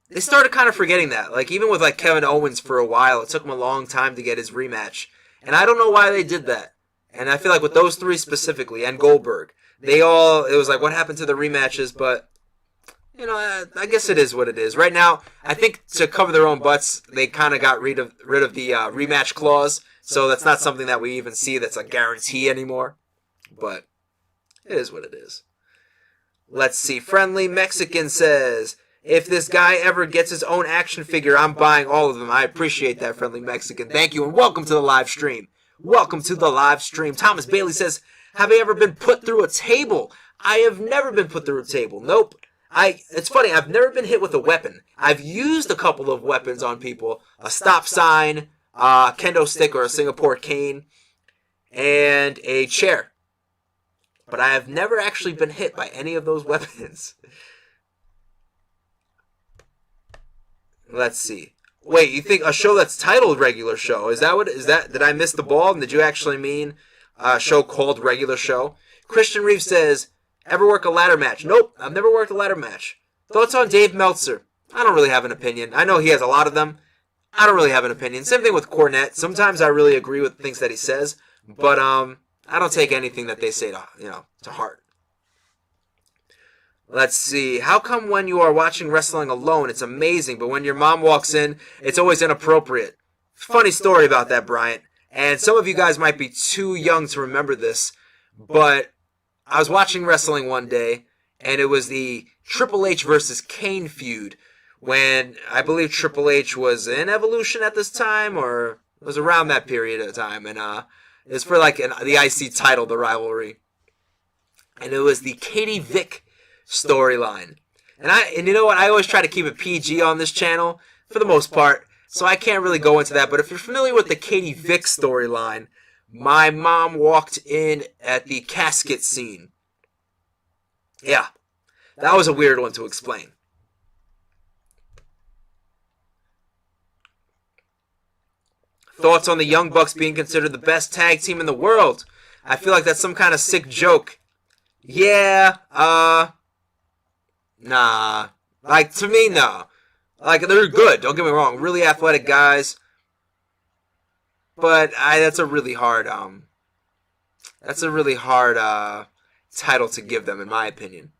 They started kind of forgetting that. Like, even with like Kevin Owens for a while, it took him a long time to get his rematch. And I don't know why they did that. And I feel like with those three specifically, and Goldberg, it was like, what happened to the rematches? But, you know, I guess it is what it is. Right now, I think to cover their own butts, they kind of got rid of the rematch clause. So that's not something that we even see that's a guarantee anymore. But it is what it is. Let's see. Friendly Mexican says, if this guy ever gets his own action figure, I'm buying all of them. I appreciate that, Friendly Mexican. Thank you, and welcome to the live stream. Welcome to the live stream. Thomas Bailey says, have I ever been put through a table? I have never been put through a table. Nope. It's funny, I've never been hit with a weapon. I've used a couple of weapons on people. A stop sign, a kendo stick or a Singapore cane, and a chair. But I have never actually been hit by any of those weapons. Let's see. Wait, you think a show that's titled Regular Show? Is that? Did I miss the ball? And did you actually mean a show called Regular Show? Christian Reeves says, ever work a ladder match? Nope, I've never worked a ladder match. Thoughts on Dave Meltzer? I don't really have an opinion. I know he has a lot of them. I don't really have an opinion. Same thing with Cornette. Sometimes I really agree with things that he says, but I don't take anything that they say to heart. Let's see. How come when you are watching wrestling alone, it's amazing, but when your mom walks in, it's always inappropriate? Funny story about that, Bryant. And some of you guys might be too young to remember this, but I was watching wrestling one day, and it was the Triple H versus Kane feud, when I believe Triple H was in Evolution at this time, or it was around that period of time, and it was for like the IC title, the rivalry. And it was the Katie Vick storyline. And you know what? I always try to keep it PG on this channel, for the most part, so I can't really go into that. But if you're familiar with the Katie Vick storyline, my mom walked in at the casket scene. Yeah, that was a weird one to explain. Thoughts on the Young Bucks being considered the best tag team in the world? I feel like that's some kind of sick joke. Yeah, nah. Like, to me, no. Like, they're good, don't get me wrong. Really athletic guys. But that's a really hard title to give them, in my opinion.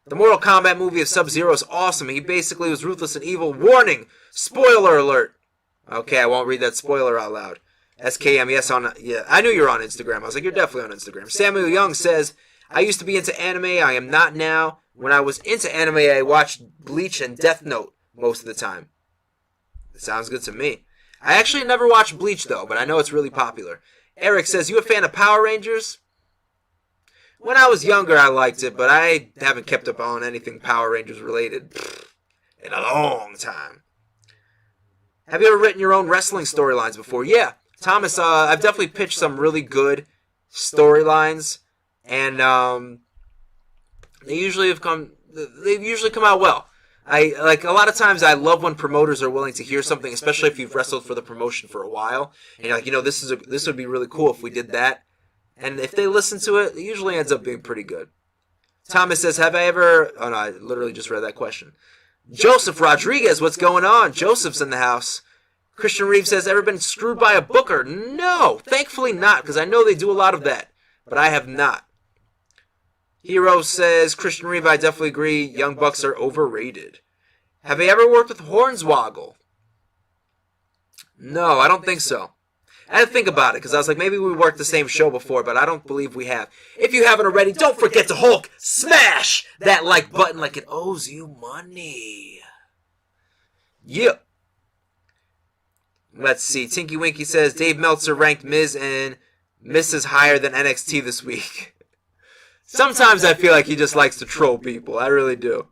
The Mortal Kombat movie of Sub-Zero is awesome. He basically was ruthless and evil. Warning! Spoiler alert! Okay, I won't read that spoiler out loud. SKM, yes, yeah, I knew you were on Instagram. I was like, you're definitely on Instagram. Samuel Young says, I used to be into anime. I am not now. When I was into anime, I watched Bleach and Death Note most of the time. It sounds good to me. I actually never watched Bleach, though, but I know it's really popular. Eric says, you a fan of Power Rangers? When I was younger, I liked it, but I haven't kept up on anything Power Rangers related in a long time. Have you ever written your own wrestling storylines before? Yeah, Thomas, I've definitely pitched some really good storylines, and they usually come out well. I like a lot of times. I love when promoters are willing to hear something, especially if you've wrestled for the promotion for a while, and you're like, this would be really cool if we did that. And if they listen to it, it usually ends up being pretty good. Thomas says, have I ever... Oh, no, I literally just read that question. Joseph Rodriguez, what's going on? Joseph's in the house. Christian Reeves says, ever been screwed by a booker? No, thankfully not, because I know they do a lot of that. But I have not. Hero says, Christian Reeve, I definitely agree. Young Bucks are overrated. Have they ever worked with Hornswoggle? No, I don't think so. I had to think about it, because I was like, maybe we worked the same show before, but I don't believe we have. If you haven't already, don't forget to Hulk smash that like button like it owes you money. Yep. Let's see. Tinky Winky says, Dave Meltzer ranked Miz and Mrs. higher than NXT this week. Sometimes I feel like he just likes to troll people. I really do.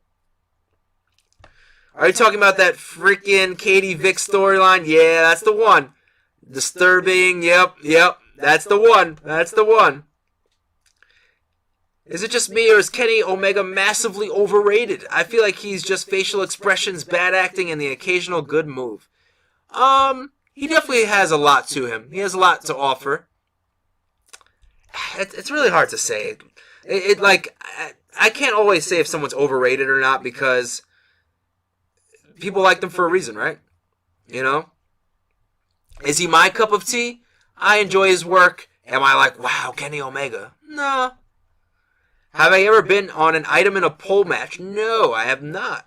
Are you talking about that freaking Katie Vick storyline? Yeah, that's the one. Disturbing, yep, that's the one. Is it just me, or is Kenny Omega massively overrated? I feel like he's just facial expressions, bad acting, and the occasional good move. He definitely has a lot to him. He has a lot to offer. It's really hard to say. I can't always say if someone's overrated or not, because people like them for a reason, right? You know? Is he my cup of tea? I enjoy his work. Am I like, wow, Kenny Omega? No. Have I ever been on an item in a pole match? No, I have not.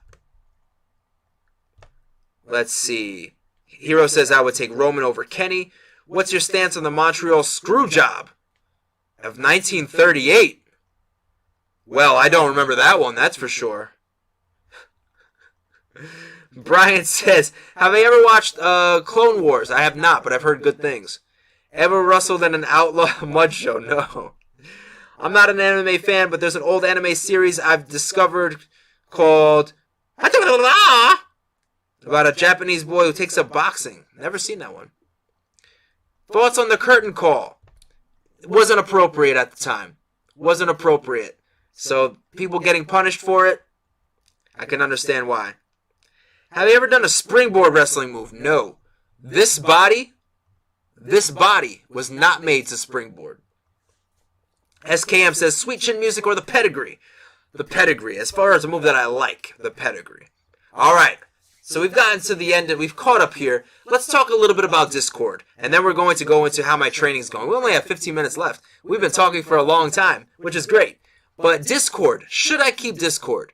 Let's see. Hero says I would take Roman over Kenny. What's your stance on the Montreal Screwjob of 1938? Well, I don't remember that one, that's for sure. Brian says, have I ever watched Clone Wars? I have not, but I've heard good things. Ever wrestled in an outlaw mud show? No. I'm not an anime fan, but there's an old anime series I've discovered called about a Japanese boy who takes up boxing. Never seen that one. Thoughts on the curtain call? It wasn't appropriate at the time. Wasn't appropriate. So people getting punished for it, I can understand why. Have you ever done a springboard wrestling move? No. This body was not made to springboard. SKM says, Sweet Chin Music or the Pedigree? The Pedigree. As far as a move that I like, the Pedigree. Alright, so we've gotten to the end and we've caught up here. Let's talk a little bit about Discord. And then we're going to go into how my training's going. We only have 15 minutes left. We've been talking for a long time, which is great. But Discord, should I keep Discord?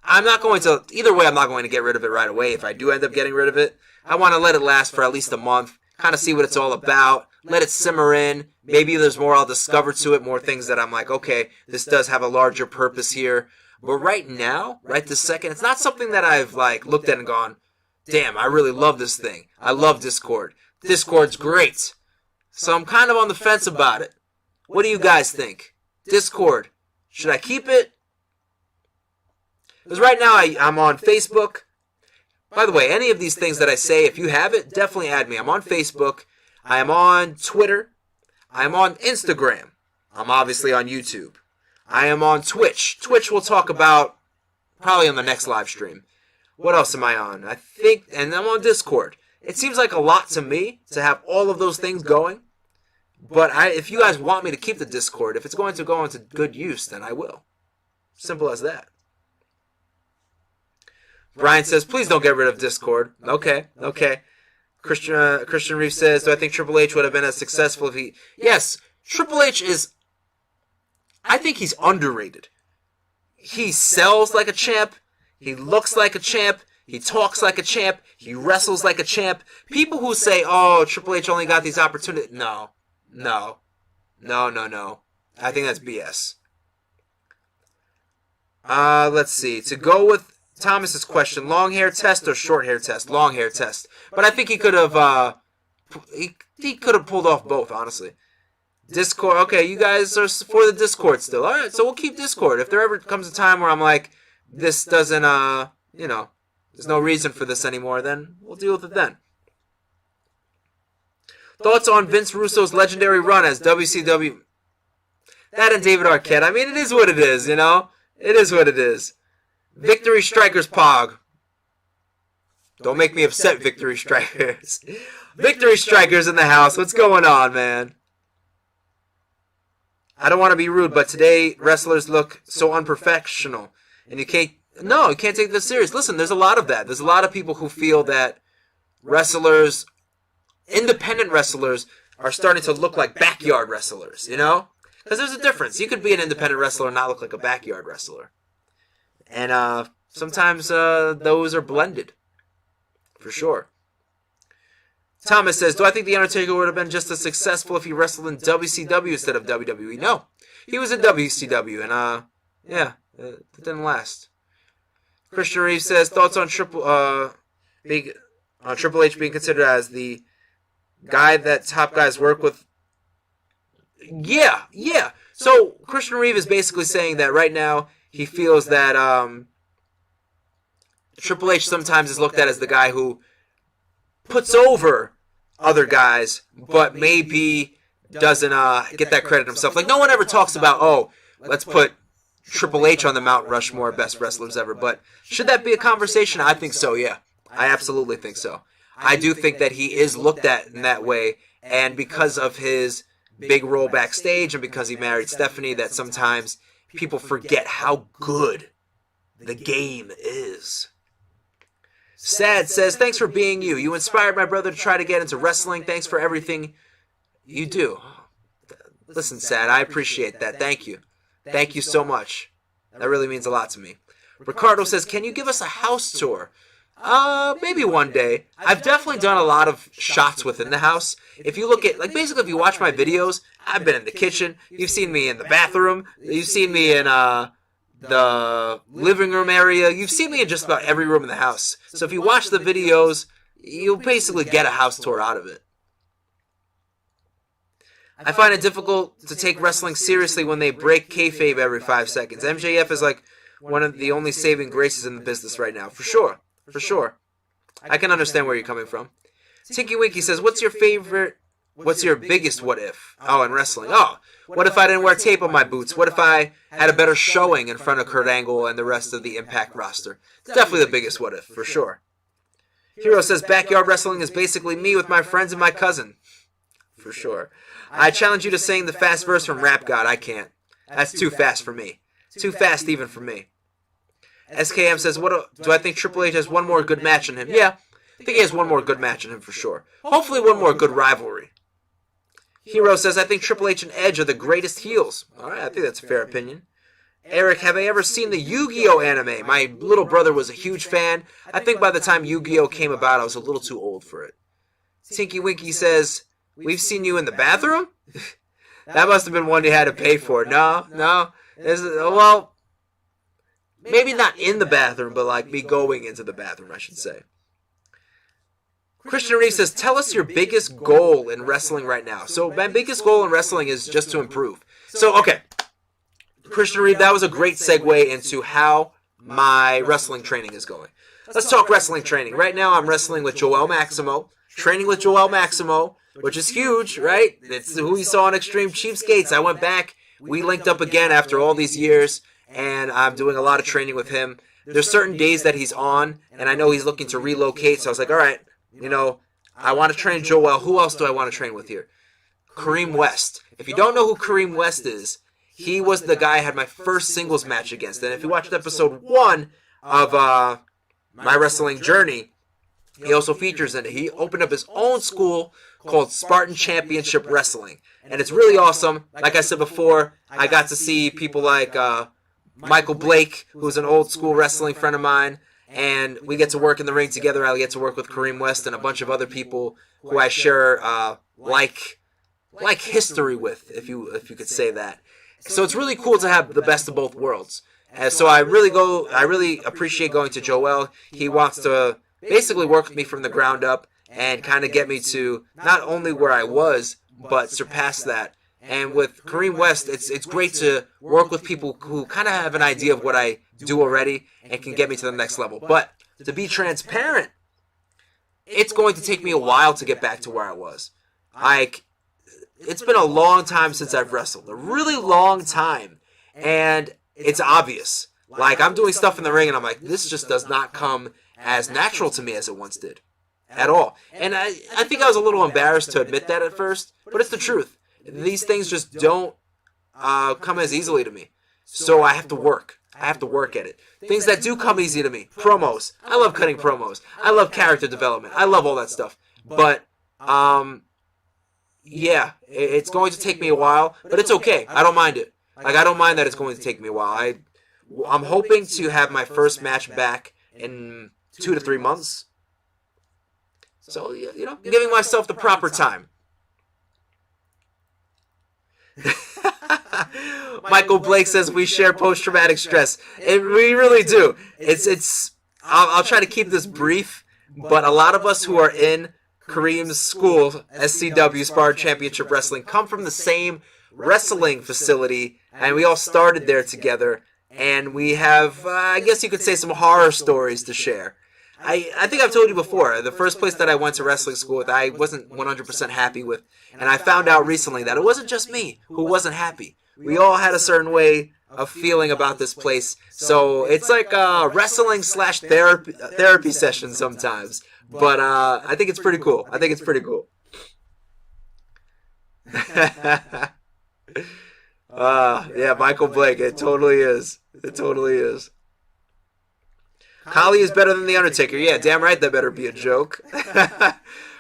I'm not going to, either way, I'm not going to get rid of it right away if I do end up getting rid of it. I want to let it last for at least a month, kind of see what it's all about, let it simmer in. Maybe there's more I'll discover to it, more things that I'm like, okay, this does have a larger purpose here. But right now, right this second, it's not something that I've like looked at and gone, damn, I really love this thing. I love Discord. Discord's great. So I'm kind of on the fence about it. What do you guys think? Discord, should I keep it? Because right now I'm on Facebook. By the way, any of these things that I say, if you have it, definitely add me. I'm on Facebook. I am on Twitter. I am on Instagram. I'm obviously on YouTube. I am on Twitch. Twitch we'll talk about probably on the next live stream. What else am I on? I think, and I'm on Discord. It seems like a lot to me to have all of those things going. But if you guys want me to keep the Discord, if it's going to go into good use, then I will. Simple as that. Brian says, please don't get rid of Discord. Okay. Christian Reeve says, do I think Triple H would have been as successful if he... Yes, Triple H is... I think he's underrated. He sells like a champ. He looks like a champ. He talks like a champ. He wrestles like a champ. People who say, oh, Triple H only got these opportunities... No. I think that's BS. Let's see. To go with Thomas's question, long hair test or short hair test? Long hair test. But I think he could have he could have pulled off both, honestly. Discord, okay, you guys are for the Discord still. Alright, so we'll keep Discord. If there ever comes a time where I'm like, this doesn't there's no reason for this anymore, then we'll deal with it then. Thoughts on Vince Russo's legendary run as WCW? That and David Arquette. I mean, it is what it is, you know? It is what it is. Victory Strikers Pog. Don't make me upset, Victory Strikers. Victory Strikers in the house. What's going on, man? I don't want to be rude, but today wrestlers look so unprofessional. And you can't take this serious. Listen, there's a lot of that. There's a lot of people who feel that wrestlers, independent wrestlers, are starting to look like backyard wrestlers, you know? Because there's a difference. You could be an independent wrestler and not look like a backyard wrestler. And sometimes those are blended. For sure. Thomas says, do I think The Undertaker would have been just as successful if he wrestled in WCW instead of WWE? No. He was in WCW, and it didn't last. Christian Reeve says, thoughts on Triple H being considered as the guy that top guys work with? Yeah. So Christian Reeve is basically saying that right now he feels that Triple H sometimes is looked at as the guy who puts over other guys, but maybe doesn't get that credit himself. Like, no one ever talks about, oh, let's put Triple H on the Mount Rushmore best wrestlers ever. But should that be a conversation? I think so, yeah. I absolutely think so. I do think that he is looked at in that way, and because of his big role backstage and because he married Stephanie, that sometimes people forget how good the game is. Sad says, thanks for being you. You inspired my brother to try to get into wrestling. Thanks for everything you do. Listen, Sad, I appreciate that. Thank you. Thank you so much. That really means a lot to me. Ricardo says, can you give us a house tour? Maybe one day. I've definitely done a lot of shots within the house. If you look at, like, basically if you watch my videos, I've been in the kitchen. You've seen me in the bathroom. You've seen me in, the living room area. You've seen me in just about every room in the house. So if you watch the videos, you'll basically get a house tour out of it. I find it difficult to take wrestling seriously when they break kayfabe every 5 seconds. MJF is like one of the only saving graces in the business right now. For sure. I can understand where you're coming from. Tinky Winky says, what's your biggest what if? Oh, in wrestling. Oh, what if I didn't wear tape on my boots? What if I had a better showing in front of Kurt Angle and the rest of the Impact roster? It's definitely the biggest what if, for sure. Hero says, backyard wrestling is basically me with my friends and my cousin. For sure. I challenge you to sing the fast verse from Rap God. I can't. That's too fast for me. Too fast even for me. SKM says, do I think Triple H has one more good match in him? Yeah, I think he has one more good match in him for sure. Hopefully one more good rivalry. Hero says, I think Triple H and Edge are the greatest heels. Alright, I think that's a fair opinion. Eric, have I ever seen the Yu-Gi-Oh anime? My little brother was a huge fan. I think by the time Yu-Gi-Oh came about, I was a little too old for it. Tinky Winky says, we've seen you in the bathroom? That must have been one you had to pay for. No. Well, maybe not in the bathroom, but like me going into the bathroom, I should say. Christian Reeve says, tell us your biggest goal in wrestling right now. So my biggest goal in wrestling is just to improve. So, okay. Christian Reeve, that was a great segue into how my wrestling training is going. Let's talk wrestling training. Right now, I'm wrestling with Joel Maximo. Training with Joel Maximo, which is huge, right? It's who you saw on Extreme Cheapskates. I went back. We linked up again after all these years, and I'm doing a lot of training with him. There's certain days that he's on, and I know he's looking to relocate, so I was like, all right, I want to train Joel. Who else do I want to train with here? Kareem West. If you don't know who Kareem West is, he was the guy I had my first singles match against. And if you watched episode 1 of my wrestling journey, he also features in it. He opened up his own school called Spartan Championship Wrestling. And it's really awesome. Like I said before, I got to see people like Michael Blake, who's an old school wrestling friend of mine. And we get to work in the ring together. I get to work with Kareem West and a bunch of other people who I share like history with, if you could say that. So it's really cool to have the best of both worlds. And so I really appreciate going to Joel. He wants to basically work with me from the ground up and kind of get me to not only where I was, but surpass that. And with Kareem West, it's great to work with people who kind of have an idea of what I do already and can get me to the next level. But to be transparent, it's going to take me a while to get back to where I was. It's been a long time since I've wrestled. A really long time. And it's obvious. Like, I'm doing stuff in the ring and I'm like, this just does not come as natural to me as it once did. At all. And I think I was a little embarrassed to admit that at first, but it's the truth. These things just don't come as easily to me. So I have to work. I have to work at it. Things that do come easy to me. Promos. I love cutting promos. I love character development. I love all that stuff. But, yeah, it's going to take me a while, but it's okay. I don't mind it. Like, I don't mind that it's going to take me a while. I'm hoping to have my first match back in 2 to 3 months. So, giving myself the proper time. Michael Blake says we share post-traumatic stress. We really do. I'll try to keep this brief, but a lot of us who are in Kareem's school, SCW, Spartan Championship Wrestling, come from the same wrestling facility, and we all started there together, and we have, I guess you could say, some horror stories to share. I think I've told you before, the first place that I went to wrestling school with, I wasn't 100% happy with, and I found out recently that it wasn't just me who wasn't happy. We all had a certain way of feeling about this place, so it's like a wrestling/therapy session sometimes, but I think it's pretty cool. Yeah, Michael Blake, it totally is. Kali is better than The Undertaker. Yeah, damn right that better be a joke.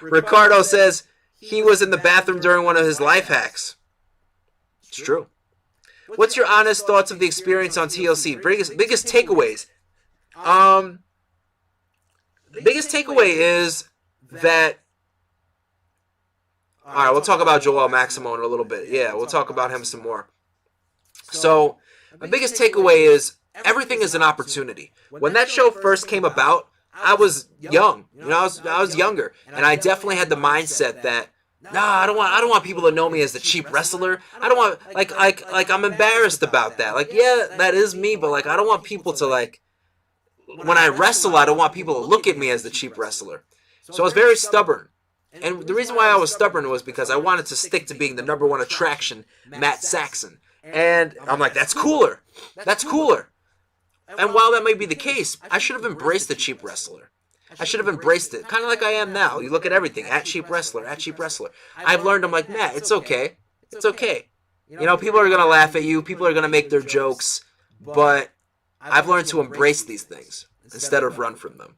Ricardo says he was in the bathroom during one of his life hacks. It's true. What's your honest thoughts of the experience on TLC? Biggest takeaways? The biggest takeaway is that... Alright, we'll talk about Joel Maximo in a little bit. Yeah, we'll talk about him some more. So, my biggest takeaway is everything is an opportunity. When that show first came about, I was young. I was younger, and I definitely had the mindset that, I don't want people to know me as the cheap wrestler. I don't want like I'm embarrassed about that. Like, yeah, that is me, but like I don't want people to like when I wrestle, I don't want people to look at me as the cheap wrestler. So I was very stubborn. And the reason why I was stubborn was because I wanted to stick to being the number one attraction, Matt Saxon. And I'm like, that's cooler. And while that may be the case, I should have embraced the cheap wrestler. I should have embraced it, kind of like I am now. You look at everything, at cheap wrestler. I've learned, I'm like, Matt, it's okay. People are going to laugh at you. People are going to make their jokes. But I've learned to embrace these things instead of run from them.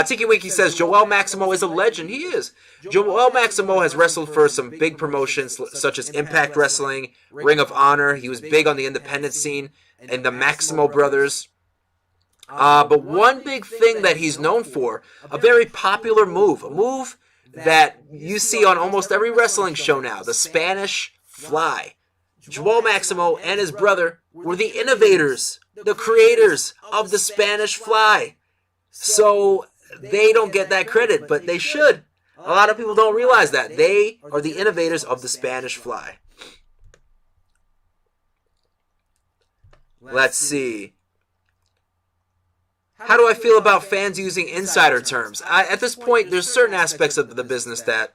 Tiki Winky says, Joel Maximo is a legend. He is. Joel Maximo has wrestled for some big promotions such as Impact Wrestling, Ring of Honor. He was big on the independent scene, and the Maximo Brothers. But one big thing that he's known for, a very popular move, a move that you see on almost every wrestling show now, the Spanish Fly. Joel Maximo and his brother were the innovators, the creators of the Spanish Fly. So they don't get that credit, but they should. A lot of people don't realize that. They are the innovators of the Spanish Fly. Let's see. How do I feel about fans using insider terms? At this point, there's certain aspects of the business that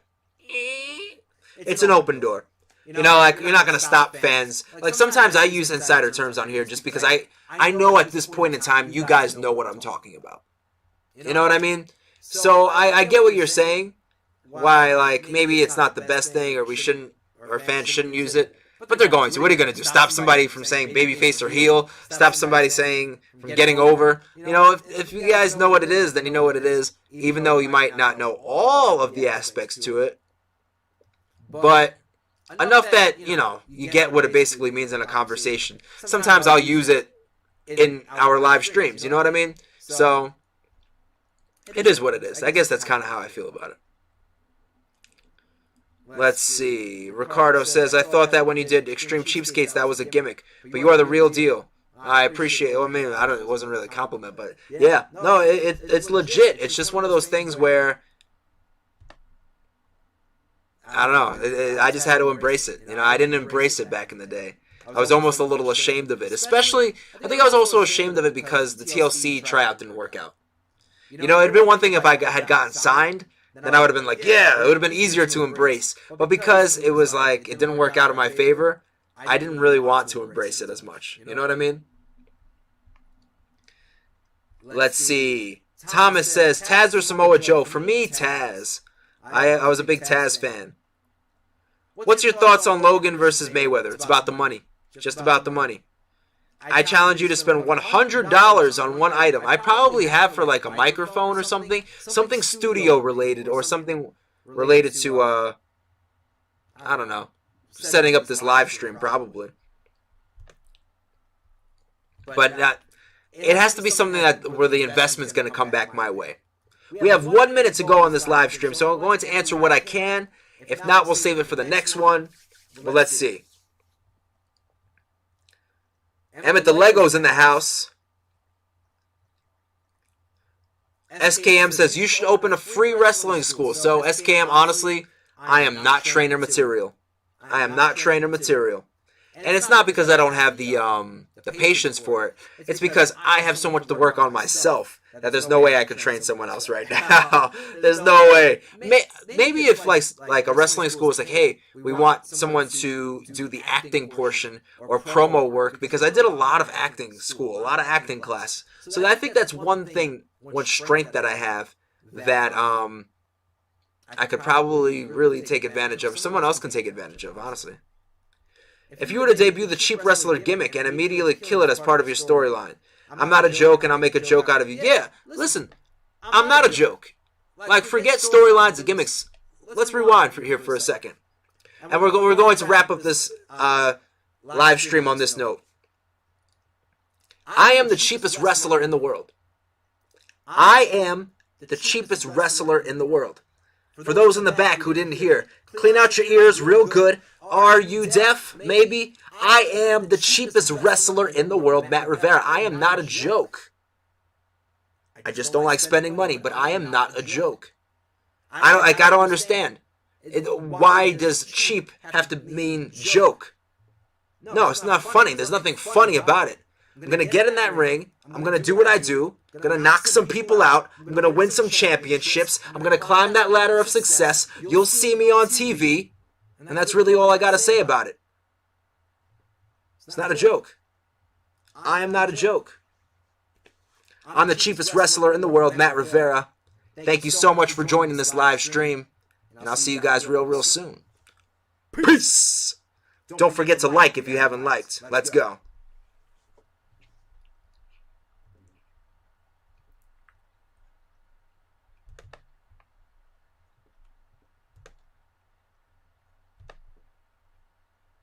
it's an open door. You know, like, you're not going to stop fans. Like, sometimes I use insider terms on here just because I know at this point in time you guys know what I'm talking about. You know what I mean? So I get what you're saying. Why, like, maybe it's not the best thing, or we shouldn't, or fans shouldn't use it. But they're going to. What are you going to do? Stop somebody from saying babyface or heel? Stop somebody saying from getting over? You know, if you guys know what it is, then you know what it is. Even though you might not know all of the aspects to it. But enough that, you know, you get what it basically means in a conversation. Sometimes I'll use it in our live streams. You know what I mean? So it is what it is. I guess that's kind of how I feel about it. Let's see. Ricardo says, I thought that when you did Extreme Cheapskates, that was a gimmick. But you are the real deal. I appreciate it. I mean, it wasn't really a compliment, but yeah. No, it's legit. It's just one of those things where, I don't know. I just had to embrace it. You know, I didn't embrace it back in the day. I was almost a little ashamed of it. Especially, I think I was also ashamed of it because the TLC tryout didn't work out. You know, it would have been one thing if I had gotten signed. Then I would have been like, yeah, it would have been easier to embrace. But because it was like, it didn't work out in my favor, I didn't really want to embrace it as much. You know what I mean? Let's see. Thomas says, Taz or Samoa Joe? For me, Taz. I was a big Taz fan. What's your thoughts on Logan versus Mayweather? It's about the money. Just about the money. I challenge you to spend $100 on one item. I probably have for like a microphone or something. Something studio related or something related to, I don't know, setting up this live stream probably. But it has to be something where the investment's going to come back my way. We have 1 minute to go on this live stream, so I'm going to answer what I can. If not, we'll save it for the next one. But let's see. Emmett the Lego's in the house. SKM says, you should open a free wrestling school. So, SKM, honestly, I am not trainer material. I am not trainer material. And it's not because I don't have the patience for it. It's because I have so much to work on myself that there's no way I could train someone else right now. There's no way. Maybe if like a wrestling school is like, hey, we want someone to do the acting portion or promo work, because I did a lot of acting school, a lot of acting class. So I think that's one strength that I have that I could probably really take advantage of. Someone else can take advantage of, honestly. If you were to debut the cheap wrestler gimmick and immediately kill it as part of your storyline, I'm not a joke and I'll make a joke out of you. Yeah, listen, I'm not a joke. Like, forget storylines and gimmicks. Let's rewind here for a second. And we're going to wrap up this live stream on this note. I am the cheapest wrestler in the world. I am the cheapest wrestler in the world. For those in the back who didn't hear, clean out your ears real good. Are you deaf? Maybe. I am the cheapest wrestler in the world, Matt Rivera. I am not a joke. I just don't like spending money, but I am not a joke. I don't understand. Why does cheap have to mean joke? No, it's not funny. There's nothing funny about it. I'm going to get in that ring. I'm going to do what I do. I'm going to knock some people out. I'm going to win some championships. I'm going to climb that ladder of success. You'll see me on TV. And that's really all I got to say about it. It's not a joke. I am not a joke. I'm the cheapest wrestler in the world, Matt Rivera. Thank you so much for joining this live stream. And I'll see you guys real soon. Peace! Don't forget to like if you haven't liked. Let's go.